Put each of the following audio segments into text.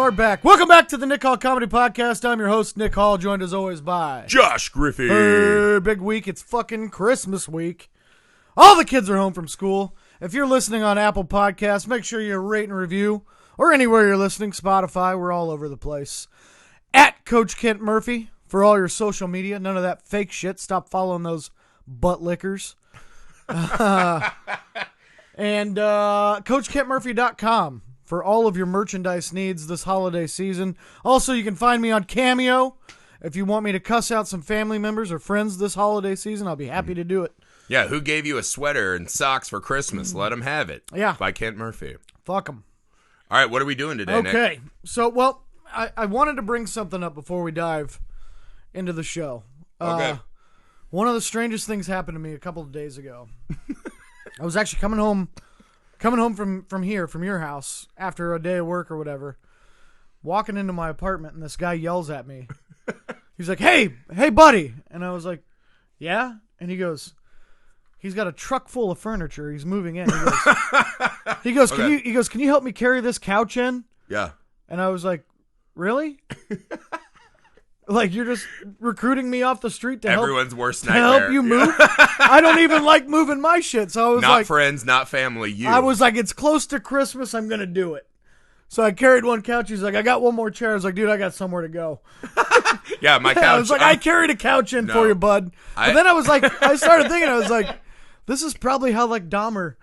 are back. Welcome back to the Nick Hall Comedy Podcast. I'm your host, Nick Hall, joined as always by Josh Griffey. Hey, big week. It's fucking Christmas week. All the kids are home from school. If you're listening on Apple Podcasts, make sure you rate and review, or anywhere you're listening, Spotify, we're all over the place. At Coach Kent Murphy for all your social media. None of that fake shit. Stop following those butt lickers. And CoachKentMurphy.com for all of your merchandise needs this holiday season. Also, you can find me on Cameo. If you want me to cuss out some family members or friends this holiday season, I'll be happy to do it. Yeah, who gave you a sweater and socks for Christmas? Let them have it. Yeah. By Kent Murphy. Fuck them. All right, what are we doing today, Nick? Okay, so, well, I wanted to bring something up before we dive into the show. Okay. One of the strangest things happened to me a couple of days ago. I was actually coming home from your house after a day of work or whatever, walking into my apartment, and this guy yells at me. He's like, hey, buddy. And I was like, yeah? And he goes, he's got a truck full of furniture. He's moving in. He goes, Okay. can you help me carry this couch in? Yeah. And I was like, really? Like, you're just recruiting me off the street to Everyone's worst to nightmare. help you move? I don't even like moving my shit. So I was Not like, friends, not family, you. I was like, it's close to Christmas. I'm going to do it. So I carried one couch. He's like, I got one more chair. I was like, dude, I got somewhere to go. Yeah, my couch. I was like, I carried a couch in for you, bud. But then I was like, I started thinking, I was like, this is probably how like Dahmer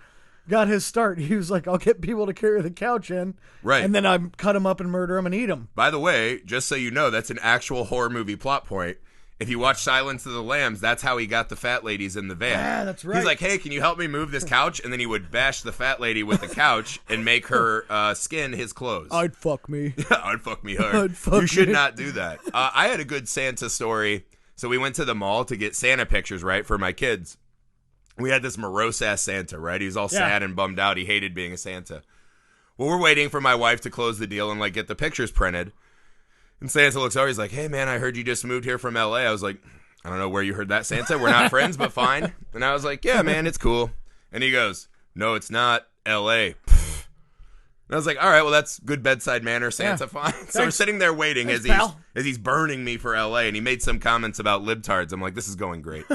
got his start. He was like, I'll get people to carry the couch in. Right. And then I cut him up and murder him and eat him. By the way, just so you know, that's an actual horror movie plot point. If you watch Silence of the Lambs, that's how he got the fat ladies in the van. Yeah, that's right. He's like, hey, can you help me move this couch? And then he would bash the fat lady with the couch and make her skin his clothes. I'd fuck me. I'd fuck me hard. I'd fuck You should me. not do that. I had a good Santa story. So we went to the mall to get Santa pictures, right, for my kids. We had this morose-ass Santa, right? He was all sad and bummed out. He hated being a Santa. Well, we're waiting for my wife to close the deal and, like, get the pictures printed. And Santa looks over. He's like, hey, man, I heard you just moved here from L.A. I was like, I don't know where you heard that, Santa. We're not friends, but fine. And I was like, yeah, man, it's cool. And he goes, no, it's not L.A. And I was like, all right, well, that's good bedside manner, Santa, fine. So we're sitting there waiting as he's burning me for L.A., and he made some comments about libtards. I'm like, this is going great.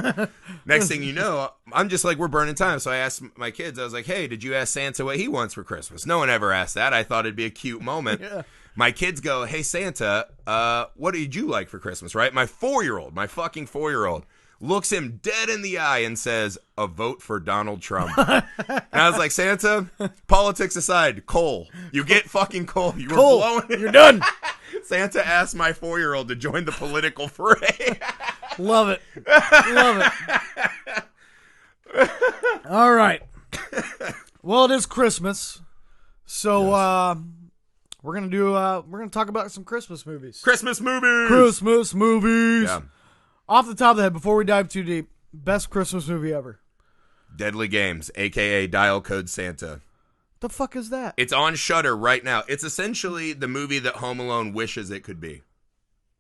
Next thing you know, I'm just like, we're burning time. So I asked my kids, I was like, hey, did you ask Santa what he wants for Christmas? No one ever asked that. I thought it'd be a cute moment. Yeah. My kids go, hey, Santa, what did you like for Christmas, right? My fucking 4-year-old, looks him dead in the eye and says, a vote for Donald Trump. And I was like, Santa, politics aside, coal. You get fucking coal. You were blowing it. You're done. Santa asked my 4-year-old to join the political fray. Love it. Love it. All right. Well, it is Christmas. So, we're gonna talk about some Christmas movies. Christmas movies. Christmas movies. Yeah. Off the top of the head, before we dive too deep, best Christmas movie ever. Deadly Games, a.k.a. Dial Code Santa. The fuck is that? It's on Shudder right now. It's essentially the movie that Home Alone wishes it could be.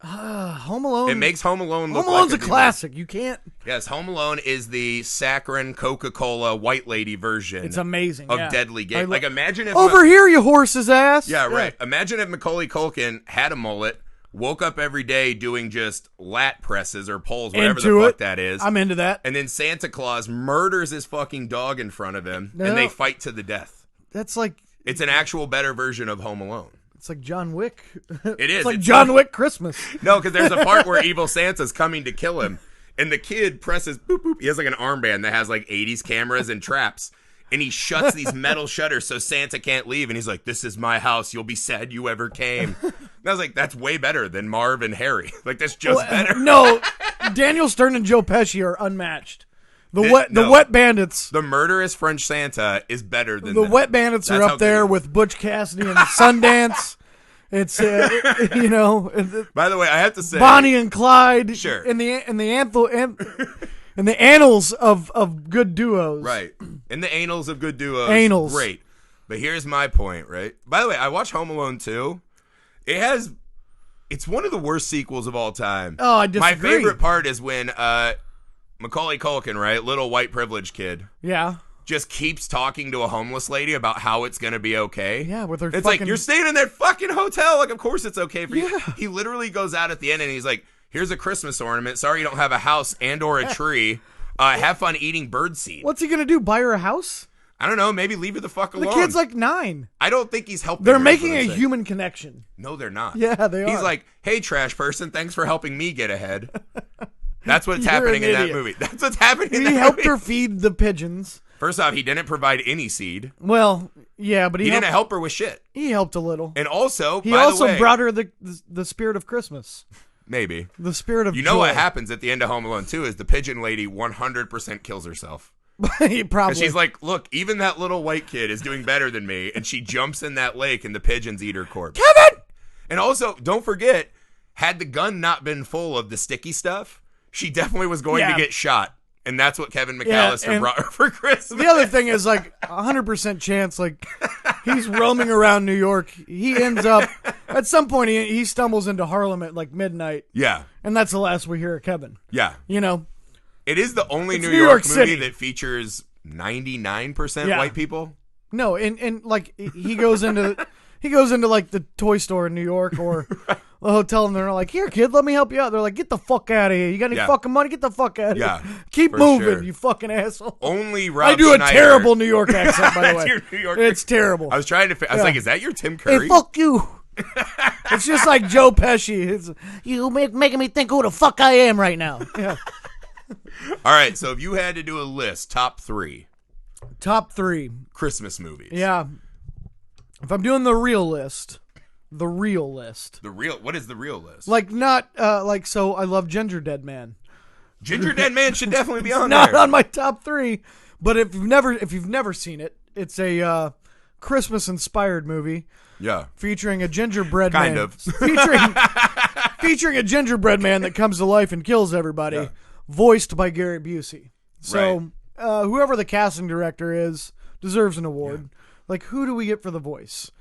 Home Alone. It makes Home Alone look Home Alone's like a classic. You can't. Yes, Home Alone is the saccharine Coca-Cola white lady version. It's amazing. Of Deadly Games. Like, imagine if... Over here, you horse's ass. Yeah, right. Imagine if Macaulay Culkin had a mullet, woke up every day doing just lat presses or pulls, whatever the fuck that is. I'm into that. And then Santa Claus murders his fucking dog in front of him, and they fight to the death. That's like... It's an actual better version of Home Alone. It's like John Wick. It is. It's like John Wick Christmas. No, because there's a part where evil Santa's coming to kill him, and the kid presses boop boop. He has like an armband that has like 80s cameras and traps, and he shuts these metal shutters so Santa can't leave. And he's like, "This is my house. You'll be sad you ever came." And I was like, "That's way better than Marv and Harry. Like that's just better." No, Daniel Stern and Joe Pesci are unmatched. The Wet Bandits. The murderous French Santa is better than the them. Wet Bandits are up there with Butch Cassidy and Sundance. It's you know. By the way, I have to say, Bonnie and Clyde. Sure. In the annals of good duos. Right. In the annals of good duos. Annals. Great. But here's my point. Right. By the way, I watched Home Alone 2. It's one of the worst sequels of all time. Oh, I disagree. My favorite part is when Macaulay Culkin, right, little white privileged kid. Yeah. just keeps talking to a homeless lady about how it's going to be okay. Yeah, with her It's fucking... like, you're staying in that fucking hotel. Like, of course it's okay for you. Yeah. He literally goes out at the end and he's like, here's a Christmas ornament. Sorry you don't have a house and or a tree. Have fun eating birdseed. What's he going to do, buy her a house? I don't know. Maybe leave her the fuck alone. The kid's like 9. I don't think he's helping They're her, making a is what I'm saying. human connection. No, they're not. Yeah, they are. He's like, hey, trash person, thanks for helping me get ahead. That's what's You're happening an in that idiot. movie. That's what's happening in He that helped movie. her feed the pigeons. First off, he didn't provide any seed. Well, yeah, but He didn't help her with shit. He helped a little. And also, He by also the way, brought her the spirit of Christmas. maybe. The spirit of You know joy. what happens at the end of Home Alone 2 is the pigeon lady 100% kills herself. He probably. And she's like, look, even that little white kid is doing better than me. And she jumps in that lake and the pigeons eat her corpse. Kevin! And also, don't forget, had the gun not been full of the sticky stuff, she definitely was going to get shot. And that's what Kevin McAllister brought her for Christmas. The other thing is like 100% chance, like he's roaming around New York. He ends up, at some point, he stumbles into Harlem at like midnight. Yeah. And that's the last we hear of Kevin. Yeah. You know? It is the only New New York York movie City. that features 99% Yeah. white people. No, and like he goes into like the toy store in New York or a hotel, and they're like, "Here, kid, let me help you out." They're like, "Get the fuck out of here! You got any fucking money? Get the fuck out of Yeah, here! Keep for moving, sure. you fucking asshole!" Only Rob I do Schneider. a terrible New York accent, by the That's way. your New York It's terrible. I was trying to. I was like, "Is that your Tim Curry?" Hey, fuck you. It's just like Joe Pesci. It's you making me think who the fuck I am right now. Yeah. All right, so if you had to do a list, top 3 Top 3 Christmas movies. Yeah. If I'm doing the real list. What is the real list? Like not so I love Ginger Dead Man. Ginger Dead Man should definitely be on Not there. on my top 3, but if you've never seen it, it's a Christmas inspired movie. Yeah. Featuring a gingerbread Kind man. of. Featuring a gingerbread man that comes to life and kills everybody, voiced by Gary Busey. So whoever the casting director is deserves an award. Yeah. Like, who do we get for the voice?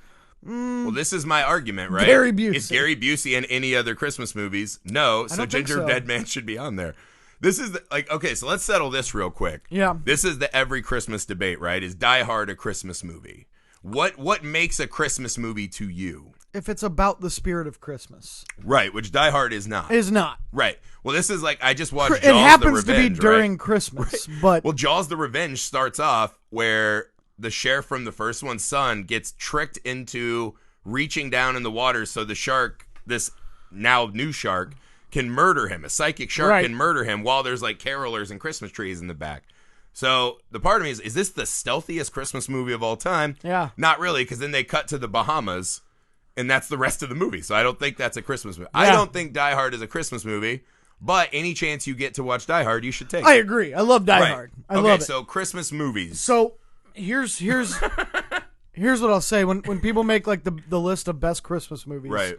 Well, this is my argument, right? Gary Busey. Is Gary Busey in any other Christmas movies? No, so Ginger Dead Man should be on there. This is okay, so let's settle this real quick. Yeah. This is the every Christmas debate, right? Is Die Hard a Christmas movie? What makes a Christmas movie to you? If it's about the spirit of Christmas. Right, which Die Hard is not. Is not. Right. Well, this is like, I just watched Jaws It happens the Revenge, to be during right? Christmas, Right. but... Well, Jaws the Revenge starts off where the sheriff from the first one's son gets tricked into reaching down in the water so the shark, this now new shark, can murder him. A psychic shark can murder him while there's like carolers and Christmas trees in the back. So the part of me is this the stealthiest Christmas movie of all time? Yeah. Not really, because then they cut to the Bahamas, and that's the rest of the movie. So I don't think that's a Christmas movie. Yeah. I don't think Die Hard is a Christmas movie, but any chance you get to watch Die Hard, you should take. I agree. I love Die Hard. I love it. So Christmas movies. So here's what I'll say when people make like the list of best Christmas movies. Right.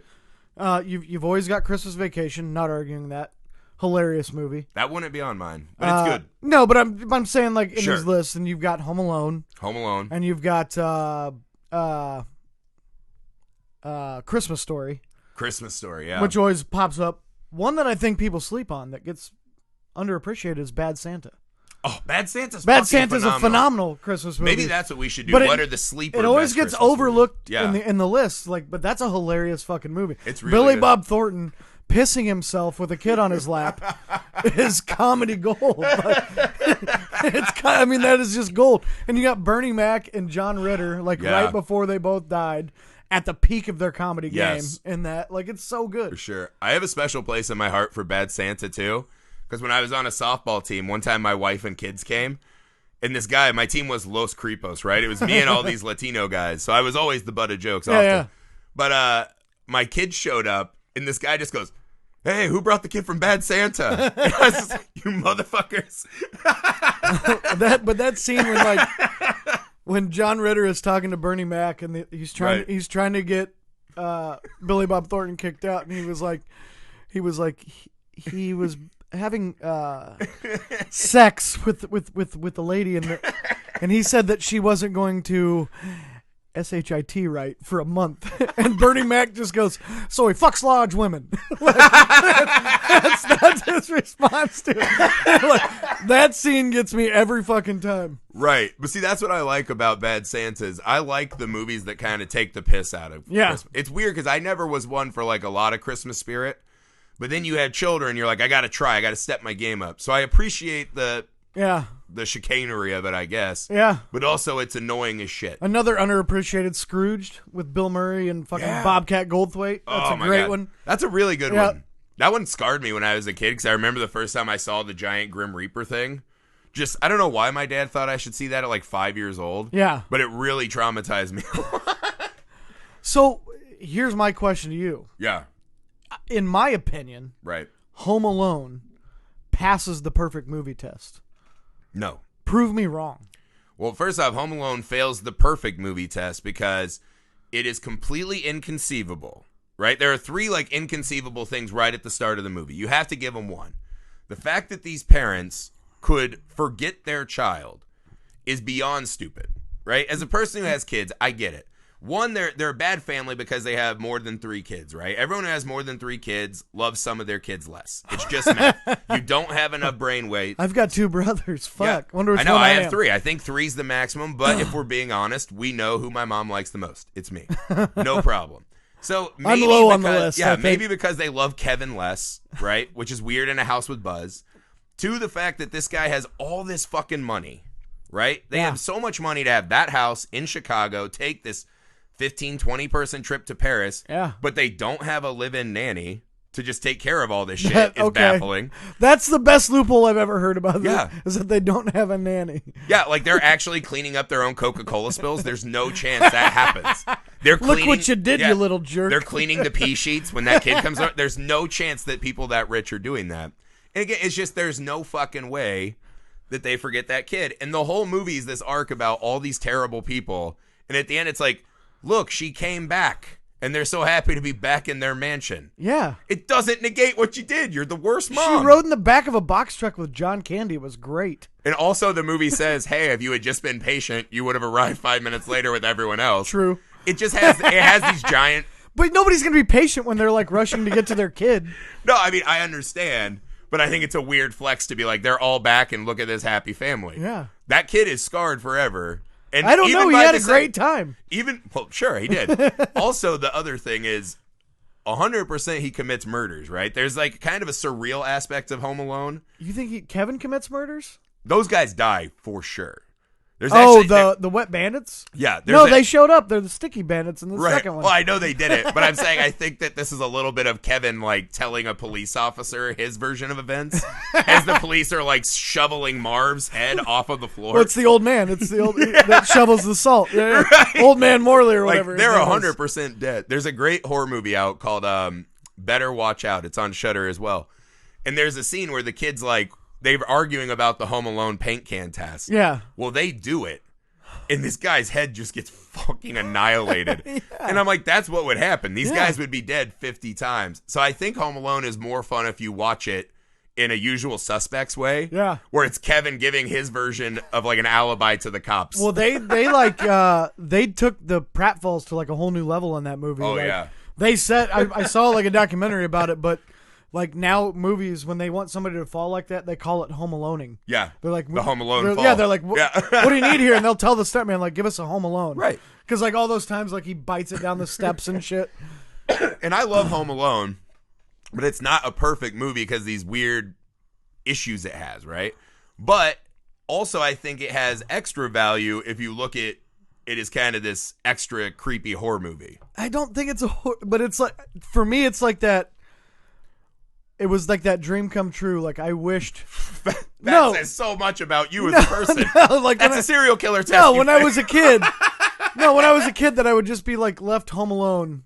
You've always got Christmas Vacation. Not arguing that. Hilarious movie. That wouldn't be on mine, but it's good. No, but I'm saying like in Sure. these lists, and you've got Home Alone, And you've got Christmas Story, yeah. which always pops up. One that I think people sleep on that gets underappreciated is Bad Santa. Oh, Bad Santa's a phenomenal Christmas movie. Maybe that's what we should do. But What are the sleeper? It always best gets Christmas overlooked movies? in the list. Like, but that's a hilarious fucking movie. It's really Billy good. Bob Thornton pissing himself with a kid on his lap is comedy gold. That is just gold. And you got Bernie Mac and John Ritter right before they both died at the peak of their comedy game. In that, like, it's so good. For sure. I have a special place in my heart for Bad Santa too, because when I was on a softball team, one time my wife and kids came. And this guy, my team was Los Crepos, right? It was me and all these Latino guys. So I was always the butt of jokes often. Yeah. But my kids showed up, and this guy just goes, "Hey, who brought the kid from Bad Santa?" And I was just like, "You motherfuckers." That scene when John Ritter is talking to Bernie Mac and he's trying to get Billy Bob Thornton kicked out, and he was having sex with the lady and he said that she wasn't going to SHIT right for a month, and Bernie Mac just goes, "So he fucks large women." That's his response to it. That scene gets me every fucking time. Right. But see, that's what I like about Bad Santas. I like the movies that kind of take the piss out of Christmas. It's weird because I never was one for like a lot of Christmas spirit. But then you had children, you're like, I got to step my game up. So I appreciate the chicanery of it, I guess. Yeah. But also it's annoying as shit. Another underappreciated Scrooged with Bill Murray and fucking Bobcat Goldthwait. That's a great one. That's a really good one. That one scarred me when I was a kid because I remember the first time I saw the giant Grim Reaper thing. Just, I don't know why my dad thought I should see that at like 5 years old. Yeah. But it really traumatized me. So here's my question to you. Yeah. In my opinion, right, Home Alone passes the perfect movie test. No. Prove me wrong. Well, first off, Home Alone fails the perfect movie test because it is completely inconceivable, right? There are 3 like inconceivable things right at the start of the movie. You have to give them one. The fact that these parents could forget their child is beyond stupid, right? As a person who has kids, I get it. One, they're a bad family because they have more than 3 kids, right? Everyone who has more than 3 kids loves some of their kids less. It's just math. You don't have enough brain weight. I've got 2 brothers. Fuck. Yeah. Wonder which I know. one I am. have 3. I think 3's the maximum. But if we're being honest, we know who my mom likes the most. It's me. No problem. So maybe I'm low on the list. Yeah, maybe because they love Kevin less, right? Which is weird in a house with Buzz. 2, the fact that this guy has all this fucking money, right? They have so much money to have that house in Chicago, take this 15, 20-person trip to Paris, but they don't have a live-in nanny to just take care of all this shit. It's baffling. That's the best loophole I've ever heard about this, is that they don't have a nanny. Yeah, like they're actually cleaning up their own Coca-Cola spills. There's no chance that happens. They're Look what you did, you little jerk. They're cleaning the pee sheets when that kid comes out. There's no chance that people that rich are doing that. And again, it's just there's no fucking way that they forget that kid. And the whole movie is this arc about all these terrible people. And at the end, it's like, look, she came back, and they're so happy to be back in their mansion. Yeah. It doesn't negate what you did. You're the worst mom. She rode in the back of a box truck with John Candy. It was great. And also the movie says, hey, if you had just been patient, you would have arrived 5 minutes later with everyone else. True. It just has these giant... But nobody's going to be patient when they're like rushing to get to their kid. No, I mean, I understand, but I think it's a weird flex to be like, they're all back and look at this happy family. Yeah. That kid is scarred forever. And I don't know. He had a great time. Well, sure, he did. Also, the other thing is 100% he commits murders, right? There's like kind of a surreal aspect of Home Alone. You think Kevin commits murders? Those guys die for sure. There's the wet bandits? Yeah. They showed up. They're the sticky bandits in the second one. Well, I know they did it, but I'm saying I think that this is a little bit of Kevin like telling a police officer his version of events as the police are like shoveling Marv's head off of the floor. Well, it's the old man. It's the old that shovels the salt. Yeah. Right. Old man Morley or whatever. Like, they're 100% dead. There's a great horror movie out called Better Watch Out. It's on Shudder as well. And there's a scene where the kid's like, they're arguing about the Home Alone paint can test. Yeah. Well, they do it, and this guy's head just gets fucking annihilated. Yeah. And I'm like, that's what would happen. These guys would be dead 50 times. So I think Home Alone is more fun if you watch it in a Usual Suspects way. Yeah. Where it's Kevin giving his version of like an alibi to the cops. Well, they took the pratfalls to like a whole new level in that movie. Oh, like, yeah. They said, I saw like a documentary about it, but like now movies, when they want somebody to fall like that, they call it Home Aloneing. Yeah. They're like, the Home Alone fall. Yeah, they're like, what do you need here? And they'll tell the stuntman, like, give us a Home Alone. Right. Because like all those times, like he bites it down the steps and shit. And I love Home Alone, but it's not a perfect movie because these weird issues it has, right? But also I think it has extra value if you look at it as kind of this extra creepy horror movie. I don't think it's but it's like, for me, it's like that. It was like that dream come true. Like I wished. That says so much about you as a person. Like that's a serial killer test. No, when I was a kid. When I was a kid, that I would just be like left home alone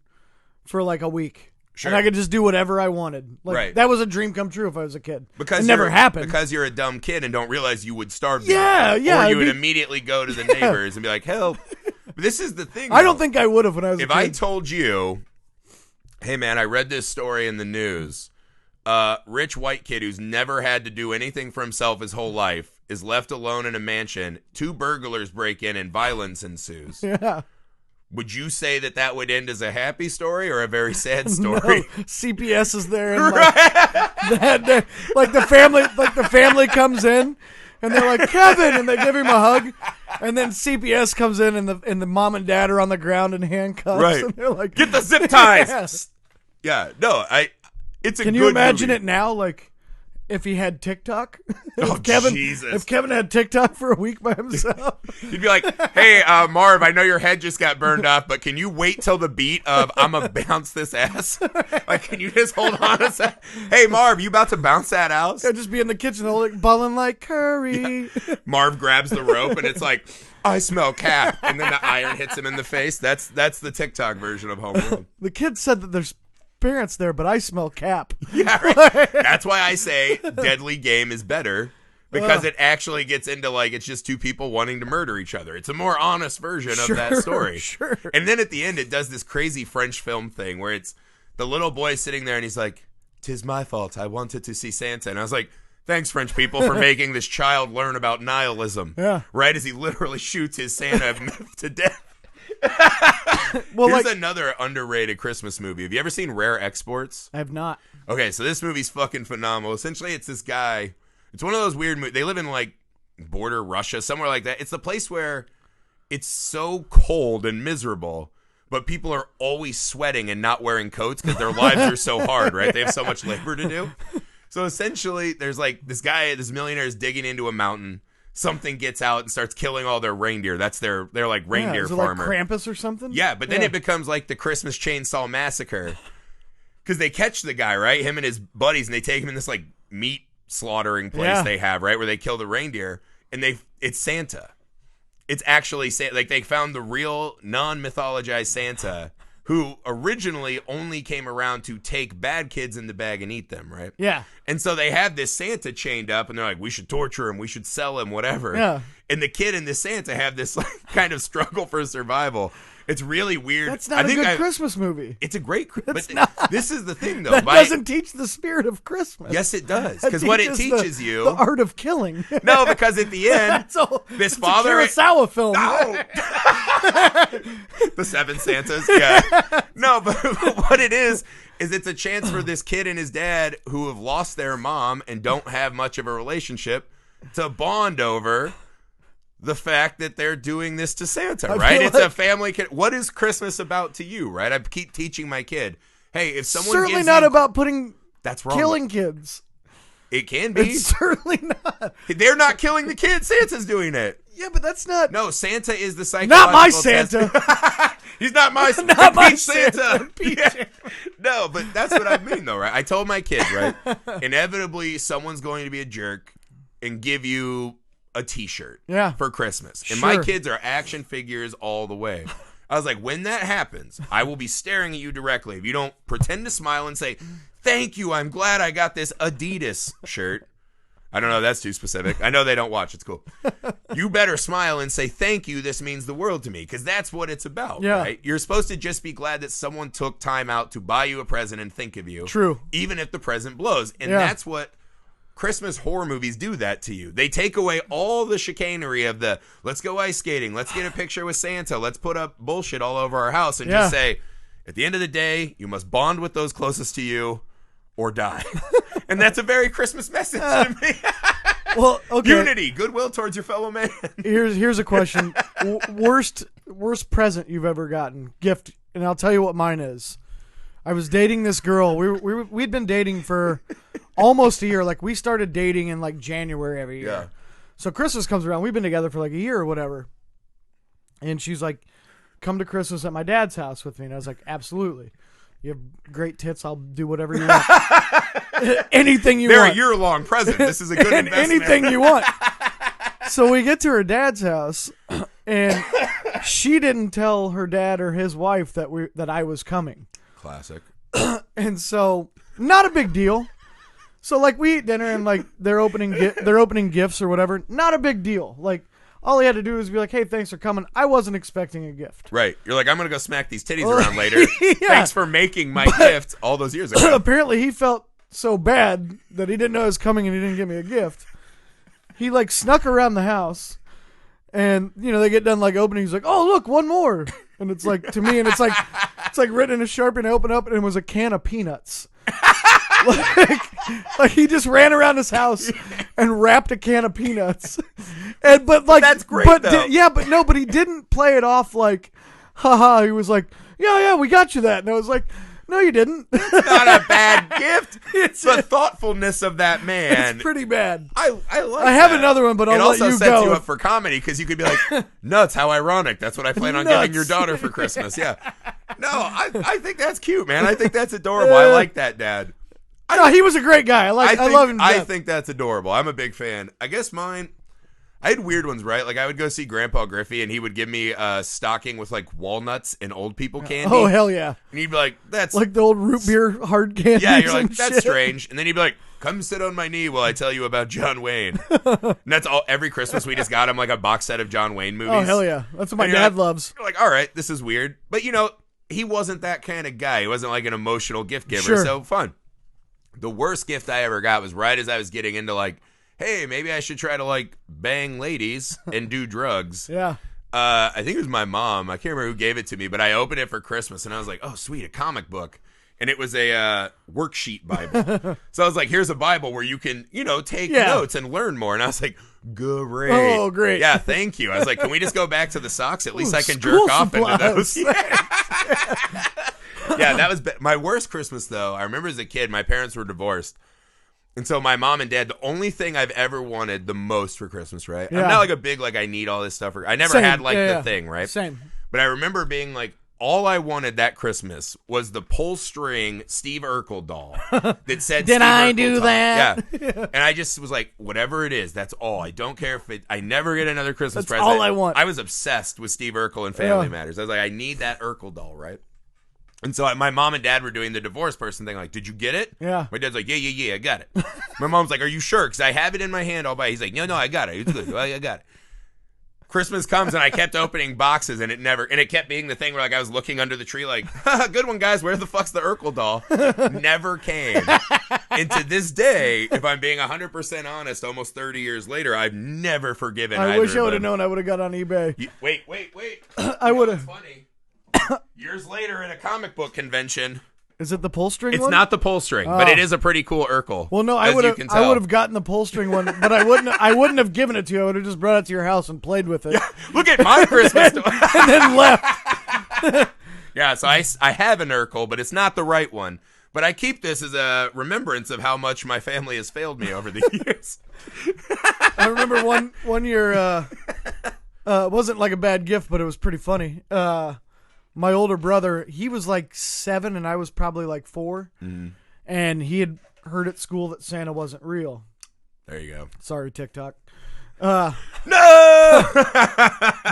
for like a week. Sure. And I could just do whatever I wanted. Like that was a dream come true if I was a kid. Because it never happened. Because you're a dumb kid and don't realize you would starve. Yeah. Or you would immediately go to the neighbors and be like, help. But this is the thing. I don't think I would have when I was a kid. If I told you, hey man, I read this story in the news. Rich white kid who's never had to do anything for himself his whole life is left alone in a mansion. 2 burglars break in and violence ensues. Yeah. would you say that would end as a happy story or a very sad story? No, CPS is there, and like the family comes in, and they're like, Kevin, and they give him a hug, and then CPS comes in, and the mom and dad are on the ground in handcuffs, right? And they're like, get the zip ties. Yes. Yeah, no, it's a. Can you imagine it now, like? If he had TikTok, Jesus. If Kevin had TikTok for a week by himself, you'd be like, "Hey, Marv, I know your head just got burned off, but can you wait till the beat of I'm gonna bounce this ass? Like, can you just hold on a sec? Hey, Marv, you about to bounce that ass? I'd just be in the kitchen, like balling like curry." Yeah. Marv grabs the rope, and it's like, "I smell cap," and then the iron hits him in the face. That's the TikTok version of Home Alone. The kid said that there's parents there, but I smell cap. Yeah, right. That's why I say Deadly Game is better, because it actually gets into like it's just two people wanting to murder each other. It's a more honest version of that story. Sure. And then at the end, it does this crazy French film thing where it's the little boy sitting there and he's like, "'Tis my fault. I wanted to see Santa." And I was like, thanks, French people, for making this child learn about nihilism. Yeah. Right as he literally shoots his Santa to death. Well, here's another underrated Christmas movie. Have you ever seen Rare Exports? I have not. Okay, so this movie's fucking phenomenal. Essentially, it's this guy. It's one of those weird movies. They live in like border Russia, somewhere like that. It's the place where it's so cold and miserable, but people are always sweating and not wearing coats because their lives are so hard, right? They have so much labor to do. So essentially, there's like this millionaire is digging into a mountain. Something gets out and starts killing all their reindeer. That's their like reindeer farmer. Like Krampus or something? Yeah, but then it becomes like the Christmas Chainsaw Massacre. Because they catch the guy, right? Him and his buddies, and they take him in this like meat slaughtering place they have, right? Where they kill the reindeer. And it's Santa. It's actually Santa. Like they found the real non-mythologized Santa who originally only came around to take bad kids in the bag and eat them, right? Yeah. And so they have this Santa chained up, and they're like, we should torture him, we should sell him, whatever. Yeah. And the kid and the Santa have this like kind of struggle for survival. It's really weird. That's not a good Christmas movie. It's a great Christmas. This is the thing, though. That doesn't teach the spirit of Christmas. Yes, it does. Because what it teaches you... The art of killing. No, because at the end, this father... It's a Kurosawa film. No! The Seven Santas. Yeah. No, but what it is it's a chance for this kid and his dad who have lost their mom and don't have much of a relationship to bond over the fact that they're doing this to Santa, right? It's a family kid. What is Christmas about to you, right? I keep teaching my kid, hey, if someone certainly gives not you, about putting that's wrong. Killing kids. It can be. It's certainly not. They're not killing the kids. Santa's doing it. Yeah, but that's not. No, Santa is the psychological not my Santa. He's not my not my Peach Santa. Yeah. No, but that's what I mean, though, right? I told my kid, right? Inevitably, someone's going to be a jerk and give you a t-shirt for Christmas. And my kids are action figures all the way. I was like, when that happens, I will be staring at you directly. If you don't pretend to smile and say, thank you, I'm glad I got this Adidas shirt. I don't know, that's too specific. I know they don't watch, it's cool. You better smile and say, thank you, this means the world to me. Because that's what it's about, right? You're supposed to just be glad that someone took time out to buy you a present and think of you. True. Even if the present blows. And that's what Christmas horror movies do that to you. They take away all the chicanery of the, let's go ice skating, let's get a picture with Santa, let's put up bullshit all over our house, and just say, at the end of the day, you must bond with those closest to you or die. And that's a very Christmas message to me. Well, okay. Unity, goodwill towards your fellow man. Here's a question. Worst present you've ever gotten, gift, and I'll tell you what mine is. I was dating this girl. We'd been dating for almost a year. Like, we started dating in like January every year. Yeah. So Christmas comes around. We've been together for like a year or whatever. And she's like, come to Christmas at my dad's house with me. And I was like, absolutely. You have great tits. I'll do whatever you want. Anything you want. They're a year-long present. This is a good investment. Anything you want. So we get to her dad's house, and she didn't tell her dad or his wife that I was coming. Classic. And so, not a big deal. So like, we eat dinner and like they're opening gifts or whatever. Not a big deal. Like, all he had to do was be like, hey, thanks for coming. I wasn't expecting a gift. Right. You're like, I'm going to go smack these titties around later. Thanks for making my gift all those years ago. Apparently he felt so bad that he didn't know I was coming and he didn't give me a gift. He like snuck around the house, and they get done like opening. He's like, oh, look, one more. And it's like, to me, and it's like written in a Sharpie, and I open up and it was a can of peanuts. like he just ran around his house and wrapped a can of peanuts. But that's great, though. But he didn't play it off like, haha. He was like, yeah, we got you that. And I was like, no, you didn't. Not a bad gift. It's the thoughtfulness of that man. It's pretty bad. I like I have that. another one, but I'll let you go. It also sets you up for comedy because you could be like, nuts, how ironic. That's what I plan on giving your daughter for Christmas. Yeah. No, I think that's cute, man. I think that's adorable. I like that, Dad. No, he was a great guy. I love him. I think that's adorable. I'm a big fan. I guess mine, I had weird ones, right? Like I would go see Grandpa Griffey and he would give me a stocking with like walnuts and old people candy. Oh, hell yeah. And he'd be like, that's like the old root beer hard candy. Yeah, you're like, that's strange. And then he'd be like, come sit on my knee while I tell you about John Wayne. And that's all. Every Christmas we just got him like a box set of John Wayne movies. Oh, hell yeah. That's what my dad loves. You're like, all right, this is weird. But he wasn't that kind of guy. He wasn't like an emotional gift giver. Sure. So fun. The worst gift I ever got was right as I was getting into like, hey, maybe I should try to like bang ladies and do drugs. Yeah. I think it was my mom. I can't remember who gave it to me, but I opened it for Christmas and I was like, oh, sweet, a comic book. And it was a worksheet Bible. So I was like, here's a Bible where you can, take notes and learn more. And I was like, great. Oh, great. Yeah, thank you. I was like, can we just go back to the socks? At least I can jerk off into those. Yeah, that was my worst Christmas, though. I remember as a kid, my parents were divorced. And so my mom and dad, the only thing I've ever wanted the most for Christmas, right? Yeah. I'm not like a big, like, I need all this stuff. I never had, like, the thing, right? Same. But I remember being like, all I wanted that Christmas was the pull string Steve Urkel doll that said Did Steve I Urkel do top. that? Yeah. And I just was like, whatever it is, that's all. I don't care if I never get another Christmas that's present. all I want. I was obsessed with Steve Urkel and Family Matters. I was like, I need that Urkel doll, right? And so my mom and dad were doing the divorce person thing. Like, did you get it? Yeah. My dad's like, yeah, I got it. My mom's like, are you sure? Because I have it in my hand all by. He's like, no, I got it. It's good. I got it. Christmas comes and I kept opening boxes and it kept being the thing where like I was looking under the tree like, good one, guys. Where the fuck's the Urkel doll? Never came. And to this day, if I'm being 100% honest, almost 30 years later, I've never forgiven either. I wish I would have known. I would have got on eBay. Wait. I would have. Funny. Years later at a comic book convention. Is it the pull string one? It's not the pull string, but it is a pretty cool Urkel. Well, no, I would have gotten the pull string one, but I wouldn't have given it to you. I would have just brought it to your house and played with it. Yeah, look at my Christmas toy. And then left. Yeah, so I have an Urkel, but it's not the right one. But I keep this as a remembrance of how much my family has failed me over the years. I remember one year, it wasn't like a bad gift, but it was pretty funny. My older brother, he was like 7 and I was probably like 4. Mm-hmm. And he had heard at school that Santa wasn't real. There you go. Sorry, TikTok. No!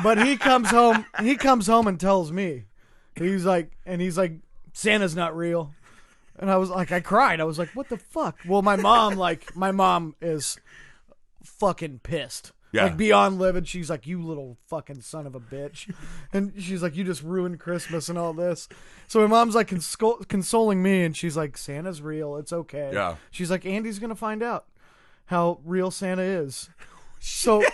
But he comes home and tells me. He's like, Santa's not real. And I was like, I cried. I was like, what the fuck? Well, my mom is fucking pissed. Yeah. Like beyond livid. She's like, you little fucking son of a bitch. And she's like, you just ruined Christmas and all this. So my mom's like consoling me and she's like, Santa's real. It's okay. Yeah. She's like, Andy's going to find out how real Santa is. So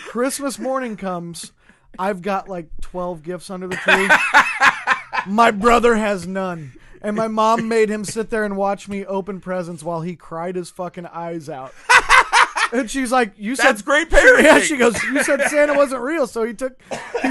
Christmas morning comes. I've got like 12 gifts under the tree. My brother has none. And my mom made him sit there and watch me open presents while he cried his fucking eyes out. And she's like, "You said that's great parenting." Yeah, she goes, "You said Santa wasn't real, so he took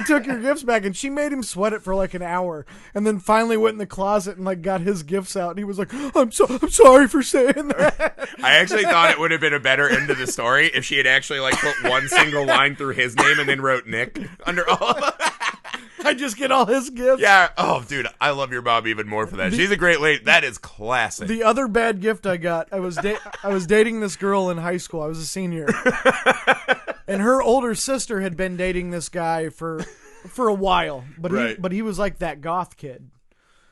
your gifts back." And she made him sweat it for like an hour, and then finally went in the closet and like got his gifts out. And he was like, I'm sorry for saying that." I actually thought it would have been a better end to the story if she had actually like put one single line through his name and then wrote Nick under all of them. I just get all his gifts. Yeah. Oh, dude, I love your mom even more for that. She's a great lady. That is classic. The other bad gift I got, I was dating this girl in high school. I was a senior, and her older sister had been dating this guy for a while, but he was like that goth kid.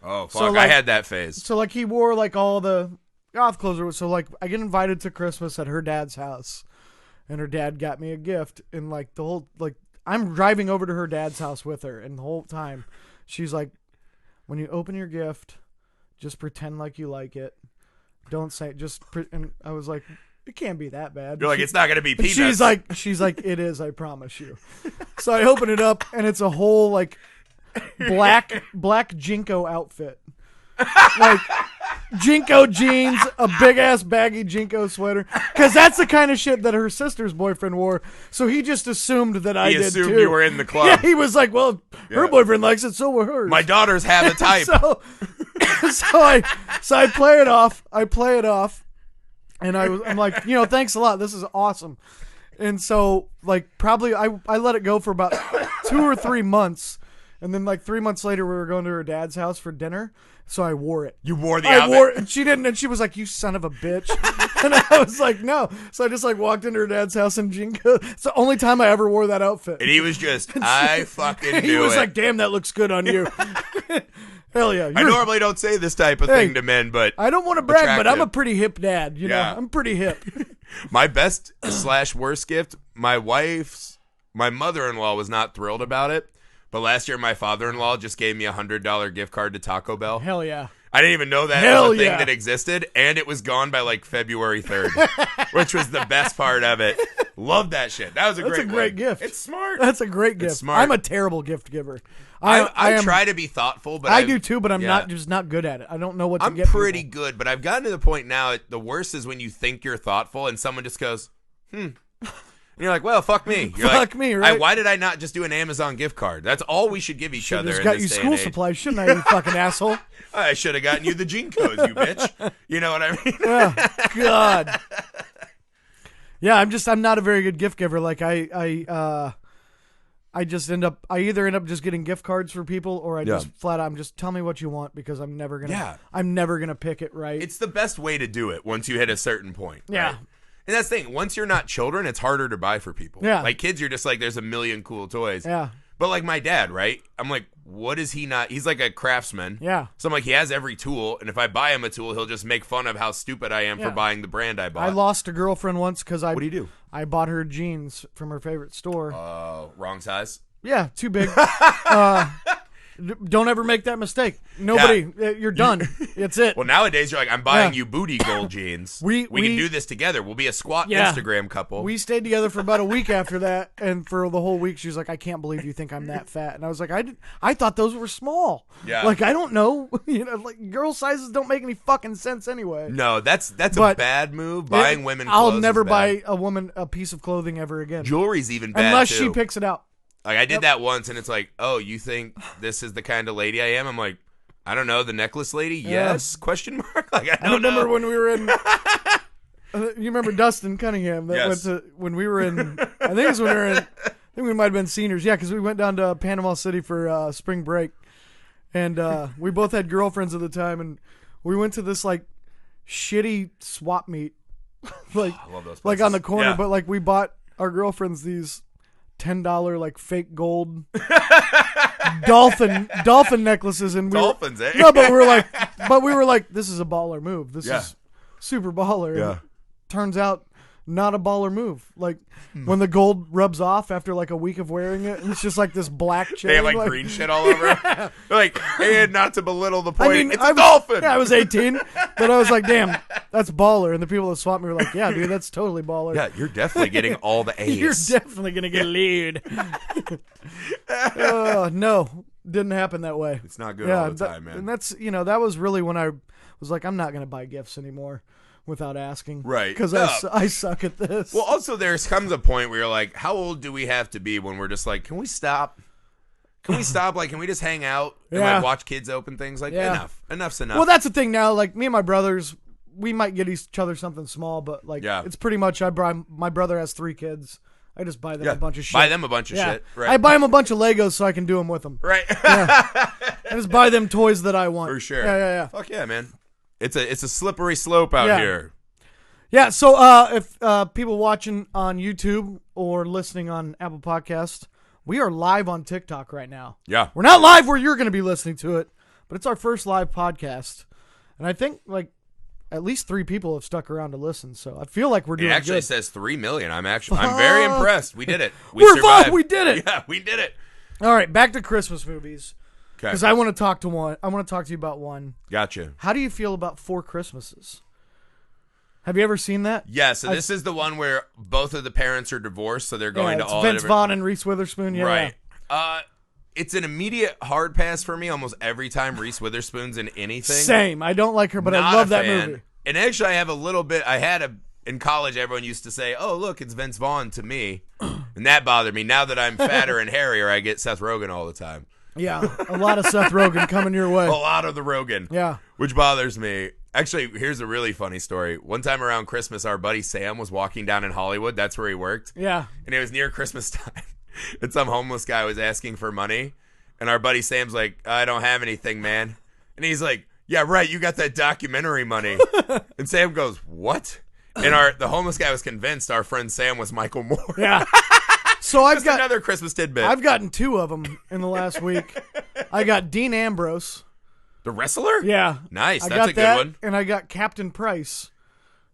Oh fuck! So, like, I had that phase. So like he wore like all the goth clothes. So like I get invited to Christmas at her dad's house, and her dad got me a gift, and like the whole like. I'm driving over to her dad's house with her, and the whole time, she's like, when you open your gift, just pretend like you like it. Don't say, and I was like, it can't be that bad. You're like, it's not going to be peanuts. She's like, it is, I promise you. So I open it up, and it's a whole, like, black Jinko outfit. Like Jinko jeans, a big ass baggy Jinko sweater, because that's the kind of shit that her sister's boyfriend wore. So he just assumed that I did too. He assumed you were in the club. Yeah, he was like, "Well, her boyfriend likes it, so will hers." My daughters have a type. so I play it off. And I'm like, thanks a lot. This is awesome. And so like probably I let it go for about 2 or 3 months. And then like 3 months later, we were going to her dad's house for dinner. So I wore it. You wore the outfit? I wore it, and she didn't. And she was like, "You son of a bitch." And I was like, "No." So I just like walked into her dad's house in Jinko. It's the only time I ever wore that outfit. And he was just, I fucking knew it. He was like, "Damn, that looks good on you." Hell yeah. I normally don't say this type of thing to men, but I don't want to brag, but I'm a pretty hip dad. You know, I'm pretty hip. My best / worst gift, my mother-in-law was not thrilled about it. But last year, my father-in-law just gave me a $100 gift card to Taco Bell. Hell yeah. I didn't even know that was a thing that existed, and it was gone by like February 3rd, which was the best part of it. Love that shit. That was a great gift. It's smart. That's a great gift. It's smart. I'm a terrible gift giver. I try to be thoughtful, but I do too, but I'm not good at it. I don't know what to get. I'm pretty good, but I've gotten to the point now, the worst is when you think you're thoughtful and someone just goes, And you're like, well, fuck me. You're fuck me, right? Why did I not just do an Amazon gift card? That's all we should give each other. Just got you school supplies, shouldn't I, you fucking asshole? I should have gotten you the Jinkos, you bitch. You know what I mean? Oh, God. Yeah, I'm not a very good gift giver. Like I either end up just getting gift cards for people, or I just flat out, just tell me what you want, because I'm never gonna pick it right. It's the best way to do it once you hit a certain point. Yeah. Right? And that's the thing. Once you're not children, it's harder to buy for people. Yeah. Like kids, you're just like, there's a million cool toys. Yeah. But like my dad, right? I'm like, what is he not? He's like a craftsman. Yeah. So I'm like, he has every tool. And if I buy him a tool, he'll just make fun of how stupid I am for buying the brand I bought. I lost a girlfriend once because What do you do? I bought her jeans from her favorite store. Wrong size? Yeah, too big. Don't ever make that mistake. Nobody, you're done. It's it. Well, nowadays you're like, I'm buying you booty gold jeans. We can do this together. We'll be a squat Instagram couple. We stayed together for about a week after that, and for the whole week she was like, I can't believe you think I'm that fat. And I was like, I thought those were small. Yeah. Like, I don't know. Like girl sizes don't make any fucking sense anyway. No, that's a bad move. Buying women clothes I'll never is bad. buy a woman a piece of clothing ever again. Jewelry's even bad unless too. she picks it out. Like I did that once, and it's like, oh, you think this is the kind of lady I am? I'm like, I don't know, the necklace lady? Yes? Question mark? Like I don't remember know. when we were in. You remember Dustin Cunningham that went to when we were in. I think it was when we were in. I think we might have been seniors. Yeah, because we went down to Panama City for spring break, and we both had girlfriends at the time, and we went to this like shitty swap meet, like I love those places. like on the corner, Yeah. but like we bought our girlfriends these $10 like fake gold dolphin necklaces, and Dolphins, eh? No, but we were like, this is a baller move. This is super baller. Yeah. And turns out not a baller move. Like when the gold rubs off after like a week of wearing it, it's just like this black chain. They have like green shit all over it. They're like, and not to belittle the point, I mean, it's a dolphin. Yeah, I was 18, but I was like, damn, that's baller. And the people that swapped me were like, yeah, dude, that's totally baller. Yeah, you're definitely getting all the A's. You're definitely going to get laid. No, didn't happen that way. It's not good all the time, man. And that's, that was really when I was like, I'm not going to buy gifts anymore without asking. Right. Because I suck at this. Well, also comes a point where you're like, how old do we have to be when we're just like, can we stop? Can we stop? Like, can we just hang out and like watch kids open things? Like, enough's enough. Well, that's the thing now. Like, me and my brothers, we might get each other something small, but like, it's pretty much, my brother has 3 kids. I just buy them a bunch of shit. Buy them a bunch of shit. Right. I buy them a bunch of Legos so I can do them with them. Right. I just buy them toys that I want. For sure. Yeah. Fuck yeah, man. It's a slippery slope out here. Yeah, so if people watching on YouTube or listening on Apple Podcasts, we are live on TikTok right now. Yeah. We're not live where you're going to be listening to it, but it's our first live podcast. And I think like at least 3 people have stuck around to listen, so I feel like we're doing good. It actually says 3 million. I'm very impressed. We did it. We survived. We did it. Yeah, we did it. All right, back to Christmas movies. Okay. Because I want to talk to you about one. Gotcha. How do you feel about 4 Christmases? Have you ever seen that? Yeah, so this is the one where both of the parents are divorced, so they're going to all Vince Vaughn and Reese Witherspoon. Yeah, right. it's an immediate hard pass for me almost every time Reese Witherspoon's in anything. Same. I don't like her, but I love that movie. And actually, I have a little bit. In college, everyone used to say, "Oh, look, it's Vince Vaughn" to me, and that bothered me. Now that I'm fatter and hairier, I get Seth Rogen all the time. Yeah, a lot of Seth Rogen coming your way. A lot of the Rogen. Yeah, which bothers me. Actually, here's a really funny story. One time around Christmas, our buddy Sam was walking down in Hollywood. That's where he worked. Yeah, and it was near Christmas time. And some homeless guy was asking for money. And our buddy Sam's like, I don't have anything, man. And he's like, yeah, right, you got that documentary money. And Sam goes, what? And the homeless guy was convinced our friend Sam was Michael Moore. Yeah. So I've got another Christmas tidbit. I've gotten 2 of them in the last week. I got Dean Ambrose. The wrestler? Yeah. Nice. That's a good one. And I got Captain Price.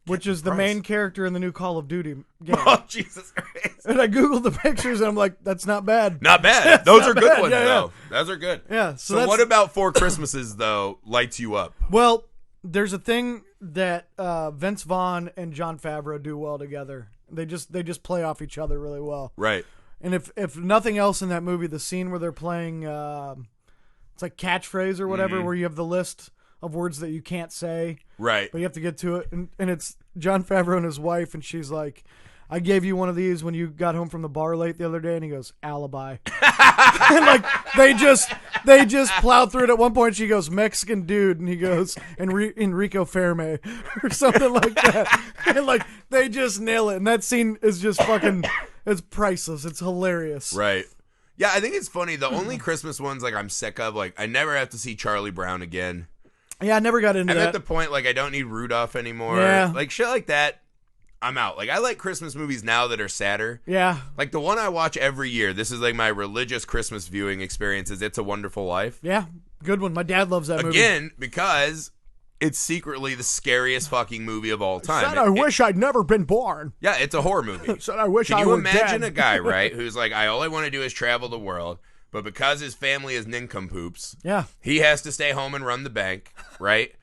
Which is the main character in the new Call of Duty game. Oh, Jesus Christ. And I Googled the pictures, and I'm like, that's not bad. Not bad. Those are good ones, though. Those are good. Yeah. So what about Four Christmases, though, lights you up? Well, there's a thing that Vince Vaughn and Jon Favreau do well together. They just play off each other really well. Right. And if nothing else in that movie, the scene where they're playing, it's like catchphrase or whatever, where you have the list of words that you can't say. Right. But you have to get to it. And it's Jon Favreau and his wife, and she's like, I gave you one of these when you got home from the bar late the other day, and he goes, alibi. And like they just plow through it. At one point she goes, Mexican dude, and he goes, Enrico Ferme or something like that. And like they just nail it. And that scene is just fucking, it's priceless. It's hilarious. Right. Yeah, I think it's funny. The only Christmas ones like I'm sick of, like I never have to see Charlie Brown again. Yeah, I never got into that. I'm at the point, like, I don't need Rudolph anymore. Yeah. Like, shit like that, I'm out. Like, I like Christmas movies now that are sadder. Yeah. Like, the one I watch every year, this is, like, my religious Christmas viewing experience, is It's a Wonderful Life. Yeah, good one. My dad loves that movie. Again, because it's secretly the scariest fucking movie of all time. Said I wish I'd never been born. Yeah, it's a horror movie. Said I wish Can I you were imagine dead. a guy, right, who's like, all I want to do is travel the world, but because his family is nincompoops, he has to stay home and run the bank, right?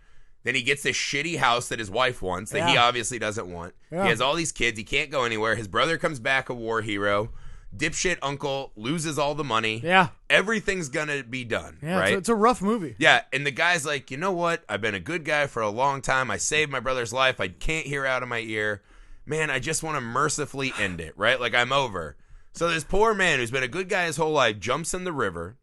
Then he gets this shitty house that his wife wants that he obviously doesn't want. Yeah. He has all these kids. He can't go anywhere. His brother comes back a war hero. Dipshit uncle loses all the money. Yeah. Everything's going to be done, yeah, right? It's a rough movie. Yeah, and the guy's like, you know what? I've been a good guy for a long time. I saved my brother's life. I can't hear out of my ear. Man, I just want to mercifully end it, right? Like, I'm over. So this poor man who's been a good guy his whole life jumps in the river.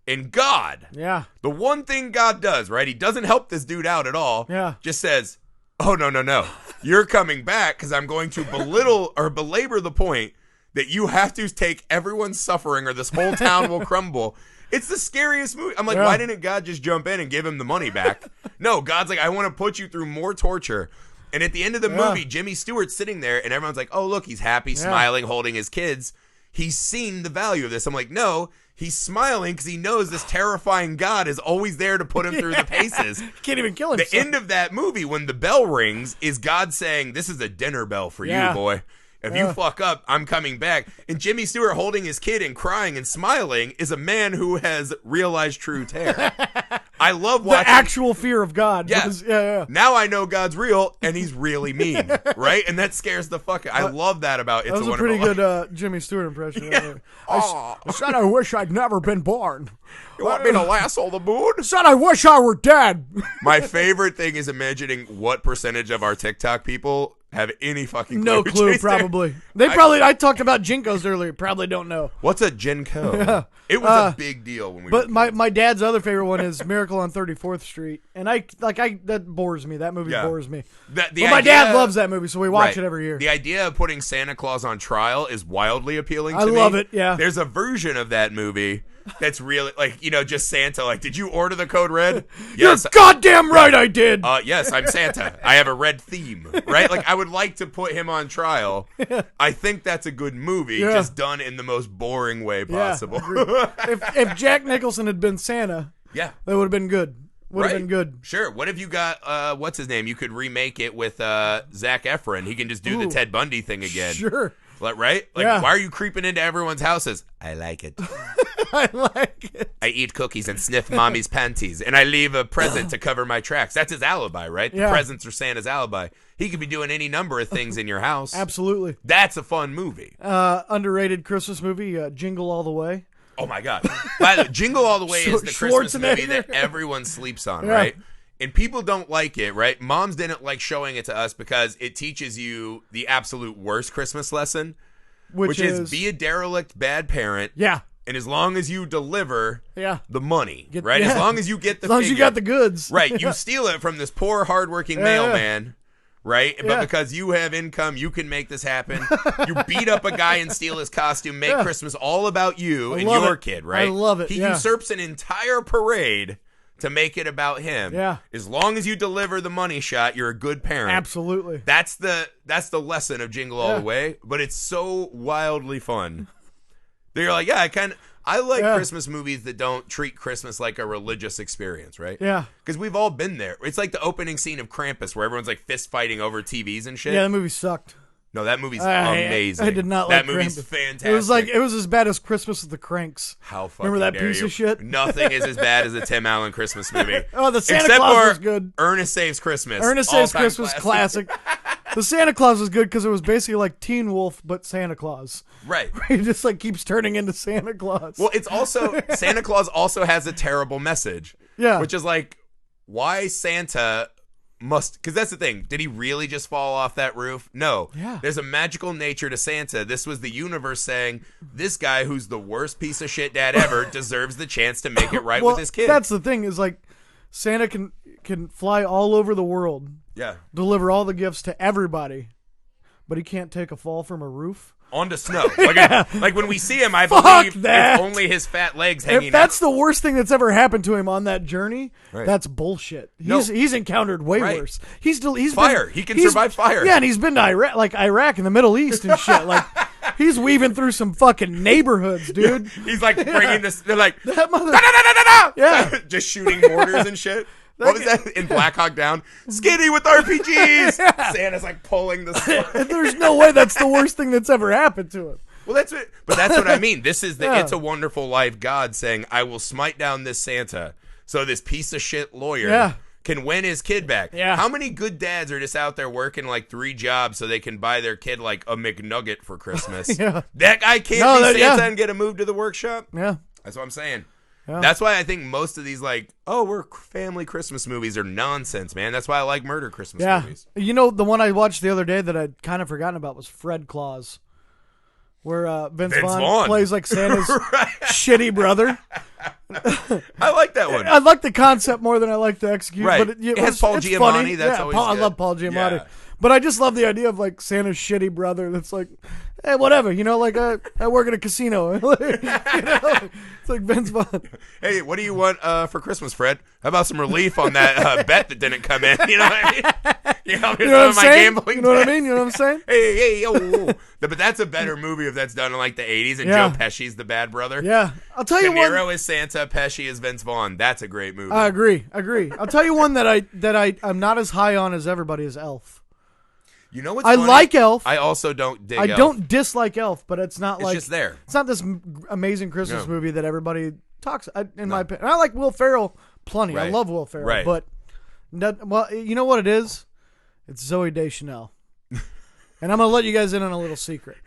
And God, the one thing God does, right? He doesn't help this dude out at all. Yeah. Just says, oh, no. You're coming back because I'm going to belittle or belabor the point that you have to take everyone's suffering or this whole town will crumble. It's the scariest movie. I'm like, why didn't God just jump in and give him the money back? No, God's like, I want to put you through more torture. And at the end of the movie, Jimmy Stewart's sitting there and everyone's like, oh, look, he's happy, smiling, holding his kids. He's seen the value of this. I'm like, no. He's smiling because he knows this terrifying God is always there to put him through the paces. Can't even kill himself. The end of that movie, when the bell rings, is God saying, this is a dinner bell for you, boy. If you fuck up, I'm coming back. And Jimmy Stewart holding his kid and crying and smiling is a man who has realized true terror. I love watching. The actual fear of God. Yeah. Now I know God's real and he's really mean, right? And that scares the fuck out. I love that about It's a Wonderful Life. That was a pretty good Jimmy Stewart impression. I said I wish I'd never been born. You want me to lasso the moon? Said I wish I were dead. My favorite thing is imagining what percentage of our TikTok people have any fucking clue. No clue, probably. I talked about Jinkos earlier. Probably don't know. What's a Jinko? Yeah. It was a big deal when we were But my dad's other favorite one is Miracle on 34th Street. And that bores me. That movie bores me. My dad loves that movie, so we watch it every year. The idea of putting Santa Claus on trial is wildly appealing to me. I love it, yeah. There's a version of that movie that's really, like, just Santa. Like, did you order the code red? Yes. You're goddamn right I did. Yes, I'm Santa. I have a red theme, right? Like, I would like to put him on trial. I think that's a good movie, just done in the most boring way possible. If Jack Nicholson had been Santa, that would have been good. Would have been good. Sure. What if you got, what's his name? You could remake it with Zac Efron. He can just do the Ted Bundy thing again. Sure. Right? Like, why are you creeping into everyone's houses? I like it. I like it. I eat cookies and sniff mommy's panties, and I leave a present to cover my tracks. That's his alibi, right? The presents are Santa's alibi. He could be doing any number of things in your house. Absolutely. That's a fun movie. Underrated Christmas movie, Jingle All the Way. Oh my God! By the way, Jingle All the Way is the Christmas movie that everyone sleeps on, right? And people don't like it, right? Moms didn't like showing it to us because it teaches you the absolute worst Christmas lesson, which is be a derelict bad parent. Yeah. And as long as you deliver the money, As long as you get the as long as you got the goods. Right. You steal it from this poor, hardworking mailman, right? But because you have income, you can make this happen. You beat up a guy and steal his costume, make Christmas all about you and your kid, right? I love it. He usurps an entire parade to make it about him. Yeah. As long as you deliver the money shot, you're a good parent. Absolutely. That's the lesson of Jingle All the Way, but it's so wildly fun. They're like, I like Christmas movies that don't treat Christmas like a religious experience, right? Yeah. Because we've all been there. It's like the opening scene of Krampus where everyone's like fist fighting over TVs and shit. Yeah, that movie sucked. No, that movie's amazing. I did not that like movie's Krampus. fantastic. It was as bad as Christmas with the Cranks. How fucking remember that dare piece you. of shit? Nothing is as bad as a Tim Allen Christmas movie. Oh, the Santa Except Claus for was good. Ernest Saves Christmas. Ernest Saves Christmas classic. The Santa Claus was good because it was basically like Teen Wolf but Santa Claus. Right. He just like keeps turning into Santa Claus. Well, it's also Santa Claus also has a terrible message. Yeah. Which is like, why Santa must, because that's the thing. Did he really just fall off that roof? No. Yeah. There's a magical nature to Santa. This was the universe saying, this guy who's the worst piece of shit dad ever deserves the chance to make it right with his kid. That's the thing is like Santa can fly all over the world. Yeah. Deliver all the gifts to everybody, but he can't take a fall from a roof. Onto snow. Like when we see him, I believe it's only his fat legs hanging If that's the worst thing that's ever happened to him on that journey, that's bullshit. He's encountered way worse. He's fire. He can survive fire. Yeah, and he's been to Iraq and the Middle East and shit. Like he's weaving through some fucking neighborhoods, dude. He's like bringing this. They're like that mother. Yeah, just shooting mortars and shit. What was that in Black Hawk Down? Skinny with RPGs. Yeah. Santa's like pulling the. There's no way that's the worst thing that's ever happened to him. Well, that's what I mean. This is the It's a Wonderful Life God saying, "I will smite down this Santa, so this piece of shit lawyer can win his kid back." Yeah. How many good dads are just out there working like 3 jobs so they can buy their kid like a McNugget for Christmas? Yeah. That guy can't be Santa and get him moved to the workshop. Yeah, that's what I'm saying. Yeah. That's why I think most of these we're family Christmas movies are nonsense, man. That's why I like murder Christmas movies. You know, the one I watched the other day that I'd kind of forgotten about was Fred Claus, where Vince Vaughn plays like Santa's shitty brother. I like that one. I like the concept more than I like the execution. Right. But it has Paul Giamatti. Funny. That's always I good. love Paul Giamatti. Yeah. But I just love the idea of like Santa's shitty brother that's like, hey, whatever, you know, like I work at a casino. You know, it's like Vince Vaughn. Hey, what do you want for Christmas, Fred? How about some relief on that bet that didn't come in? You know what I mean? You know what I'm saying? You know what I mean? You know what I'm saying? Hey, yo. But that's a better movie if that's done in like the 80s and Joe Pesci's the bad brother. Yeah. I'll tell you one. De Niro is Santa, Pesci is Vince Vaughn. That's a great movie. I agree. I'll tell you one that I'm not as high on as everybody is Elf. You know what's I funny? like Elf. I also don't dig Elf. I don't dislike Elf, but it's not it's just there. It's not this amazing Christmas movie that everybody talks. In my opinion, I like Will Ferrell plenty. Right. I love Will Ferrell, right. but you know what it is? It's Zooey Deschanel, and I'm gonna let you guys in on a little secret.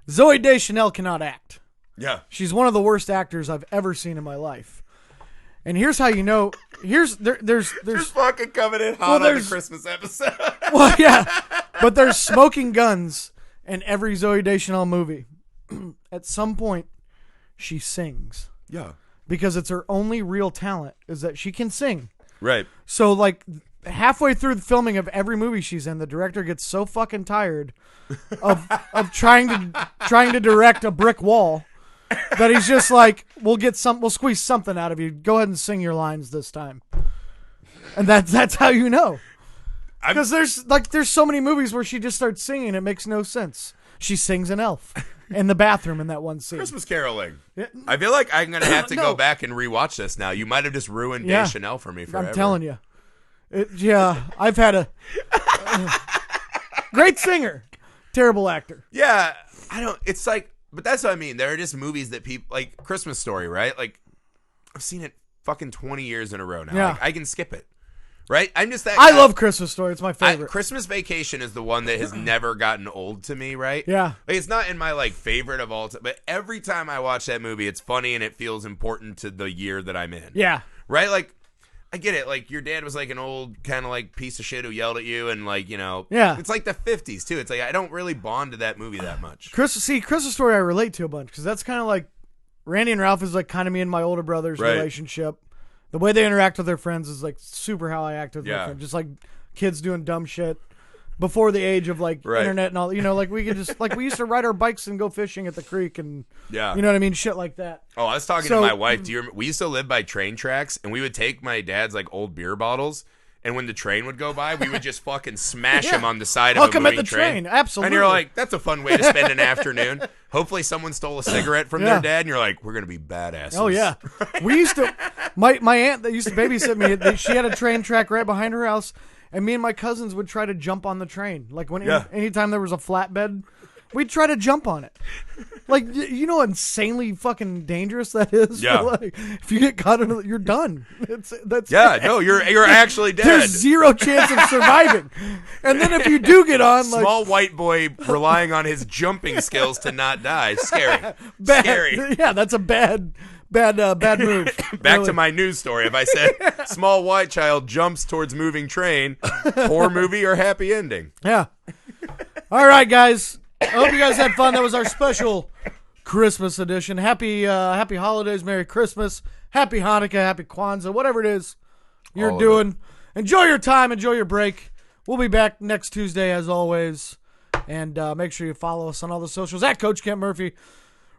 Zooey Deschanel cannot act. Yeah, she's one of the worst actors I've ever seen in my life. And here's how you know. There's fucking coming in hot on the Christmas episode. Well, yeah, but there's smoking guns in every Zooey Deschanel movie. At some point, she sings. Yeah, because it's her only real talent is that she can sing. Right. So like halfway through the filming of every movie she's in, the director gets so fucking tired of trying to direct a brick wall. That he's just like, we'll squeeze something out of you. Go ahead and sing your lines this time. And that's how you know. Because there's so many movies where she just starts singing, it makes no sense. She sings an Elf in the bathroom in that one scene. Christmas caroling. Yeah. I feel like I'm gonna have to go back and rewatch this now. You might have just ruined Deschanel for me forever. I'm telling you. I've had a great singer, terrible actor. Yeah, it's like. But that's what I mean. There are just movies that people like Christmas Story, right? Like I've seen it fucking 20 years in a row now. Yeah. Like, I can skip it. Right? I'm just that I guy. love Christmas Story. It's my favorite. Christmas Vacation is the one that has never gotten old to me, right? Yeah. Like, it's not in my like favorite of all time, but every time I watch that movie, it's funny and it feels important to the year that I'm in. Yeah. Right? Like, I get it. Like, your dad was like an old kind of like piece of shit who yelled at you, and like, you know, Yeah. It's like the 50s too. It's like I don't really bond to that movie that much. Christmas Story I relate to a bunch because that's kind of like Randy and Ralph is like kind of me and my older brother's relationship. The way they interact with their friends is like super how I act with my friends. Just like kids doing dumb shit before the age of like internet and all. You know, like we could just like we used to ride our bikes and go fishing at the creek and you know what I mean, shit like that. Oh, I was talking to my wife. We used to live by train tracks, and we would take my dad's like old beer bottles. And when the train would go by, we would just fucking smash him on the side of a moving at the train. Absolutely. And you're like, that's a fun way to spend an afternoon. Hopefully someone stole a cigarette from their dad, and you're like, we're going to be badasses. Oh, yeah. We used to, my aunt that used to babysit me, she had a train track right behind her house, and me and my cousins would try to jump on the train. Like anytime there was a flatbed, we'd try to jump on it. Like, you know how insanely fucking dangerous that is? Yeah. Like, if you get caught in it, you're done. You're actually dead. There's zero chance of surviving. And then if you do get on, like... Small white boy relying on his jumping skills to not die. Scary. Scary. Yeah, that's a bad move. Back to my news story. If I said small white child jumps towards moving train, horror movie or happy ending? Yeah. All right, guys. I hope you guys had fun. That was our special Christmas edition. Happy holidays, Merry Christmas, Happy Hanukkah, Happy Kwanzaa, whatever it is you're doing. Enjoy your time, enjoy your break. We'll be back next Tuesday as always. And make sure you follow us on all the socials at Coach Kent Murphy.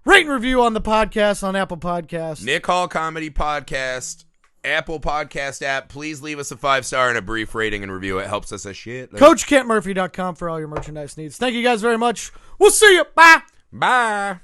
Rate and review on the podcast on Apple Podcasts. Nick Hall Comedy Podcast. Apple Podcast app. Please leave us a 5-star and a brief rating and review. It helps us a shit. CoachKentMurphy.com for all your merchandise needs. Thank you guys very much. We'll see you. Bye. Bye.